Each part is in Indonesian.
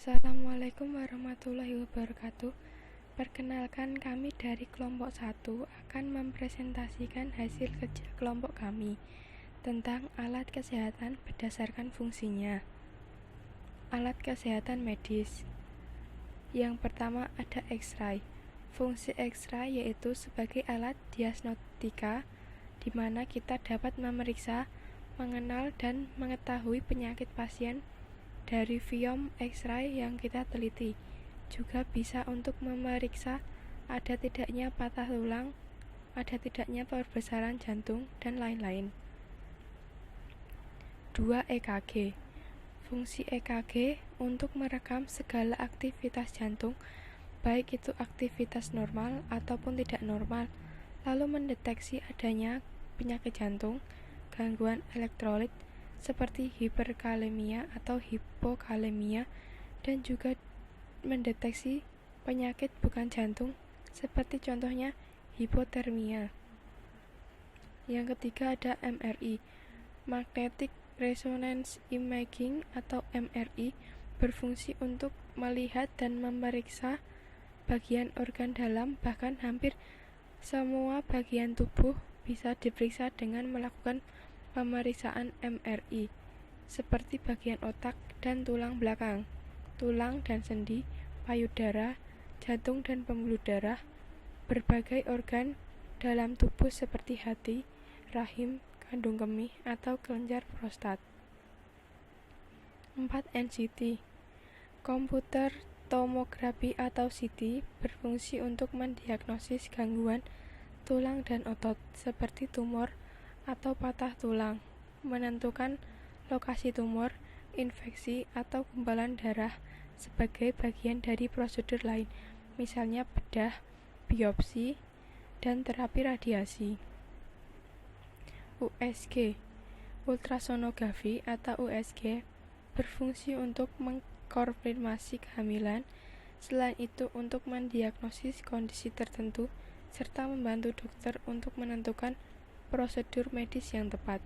Assalamualaikum warahmatullahi wabarakatuh. Perkenalkan, kami dari kelompok 1 akan mempresentasikan hasil kerja kelompok kami tentang alat kesehatan berdasarkan fungsinya. Alat kesehatan medis. Yang pertama ada X-ray. Fungsi X-ray yaitu sebagai alat diagnostika di mana kita dapat memeriksa, mengenal dan mengetahui penyakit pasien dari film X-ray yang kita teliti. Juga bisa untuk memeriksa ada tidaknya patah tulang, ada tidaknya perbesaran jantung, dan lain-lain. 2. EKG. Fungsi EKG untuk merekam segala aktivitas jantung, baik itu aktivitas normal ataupun tidak normal, lalu mendeteksi adanya penyakit jantung, gangguan elektrolit, seperti hiperkalemia atau hipokalemia, dan juga mendeteksi penyakit bukan jantung seperti contohnya hipotermia. Yang ketiga ada MRI. Magnetic Resonance Imaging atau MRI berfungsi untuk melihat dan memeriksa bagian organ dalam, bahkan hampir semua bagian tubuh bisa diperiksa dengan melakukan pemeriksaan MRI, seperti bagian otak dan tulang belakang, tulang dan sendi, payudara, jantung dan pembuluh darah, berbagai organ dalam tubuh seperti hati, rahim, kandung kemih, atau kelenjar prostat. 4. NCT. Komputer tomografi atau CT berfungsi untuk mendiagnosis gangguan tulang dan otot seperti tumor atau patah tulang, menentukan lokasi tumor, infeksi, atau gumpalan darah sebagai bagian dari prosedur lain, misalnya bedah, biopsi, dan terapi radiasi. USG. Ultrasonografi atau USG berfungsi untuk mengkonfirmasi kehamilan, selain itu untuk mendiagnosis kondisi tertentu, serta membantu dokter untuk menentukan prosedur medis yang tepat.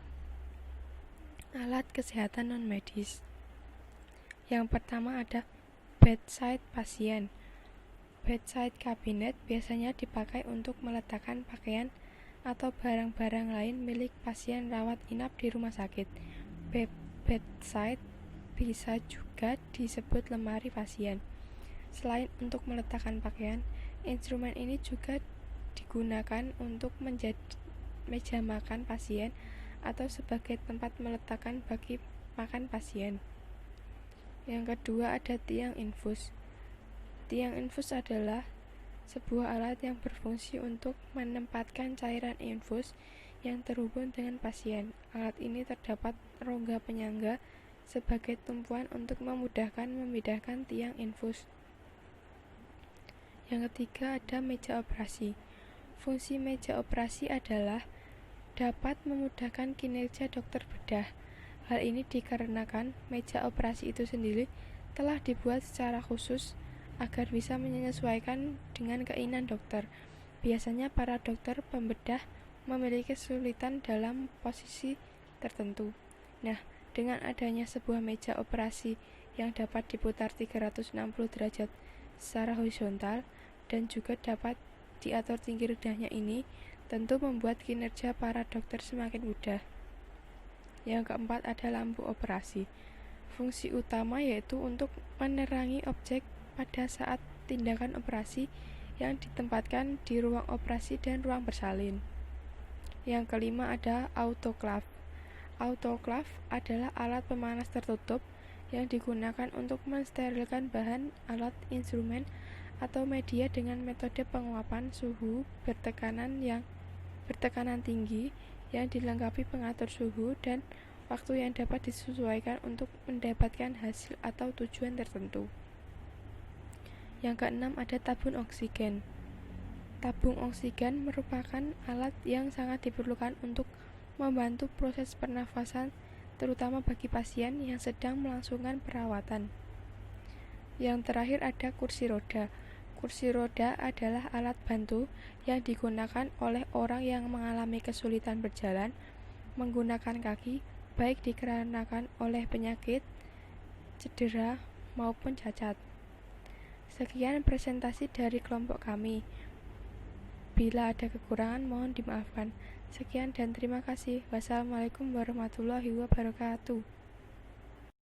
Alat kesehatan non-medis. Yang pertama ada bedside pasien. Bedside cabinet biasanya dipakai untuk meletakkan pakaian atau barang-barang lain milik pasien rawat inap di rumah sakit. Bedside bisa juga disebut lemari pasien. Selain untuk meletakkan pakaian, instrumen ini juga digunakan untuk menjadi meja makan pasien atau sebagai tempat meletakkan bagi makan pasien. Yang kedua ada tiang infus. Tiang infus adalah sebuah alat yang berfungsi untuk menempatkan cairan infus yang terhubung dengan pasien. Alat ini terdapat rongga penyangga sebagai tumpuan untuk memudahkan memindahkan tiang infus. Yang ketiga ada meja operasi. Fungsi meja operasi adalah dapat memudahkan kinerja dokter bedah. Hal ini dikarenakan meja operasi itu sendiri telah dibuat secara khusus agar bisa menyesuaikan dengan keinginan dokter. Biasanya para dokter pembedah memiliki kesulitan dalam posisi tertentu. Nah, dengan adanya sebuah meja operasi yang dapat diputar 360 derajat secara horizontal dan juga dapat diatur tinggi rendahnya ini, tentu membuat kinerja para dokter semakin mudah. Yang keempat ada lampu operasi. Fungsi utama yaitu untuk menerangi objek pada saat tindakan operasi yang ditempatkan di ruang operasi dan ruang bersalin. Yang kelima ada autoclave. Autoclave adalah alat pemanas tertutup yang digunakan untuk mensterilkan bahan, alat, instrumen, atau media dengan metode penguapan suhu bertekanan tinggi yang dilengkapi pengatur suhu dan waktu yang dapat disesuaikan untuk mendapatkan hasil atau tujuan tertentu. Yang keenam ada tabung oksigen. Tabung oksigen merupakan alat yang sangat diperlukan untuk membantu proses pernafasan, terutama bagi pasien yang sedang melangsungkan perawatan. Yang terakhir ada kursi roda. Kursi roda adalah alat bantu yang digunakan oleh orang yang mengalami kesulitan berjalan menggunakan kaki, baik dikarenakan oleh penyakit, cedera, maupun cacat. Sekian presentasi dari kelompok kami. Bila ada kekurangan mohon dimaafkan. Sekian dan terima kasih. Wassalamualaikum warahmatullahi wabarakatuh.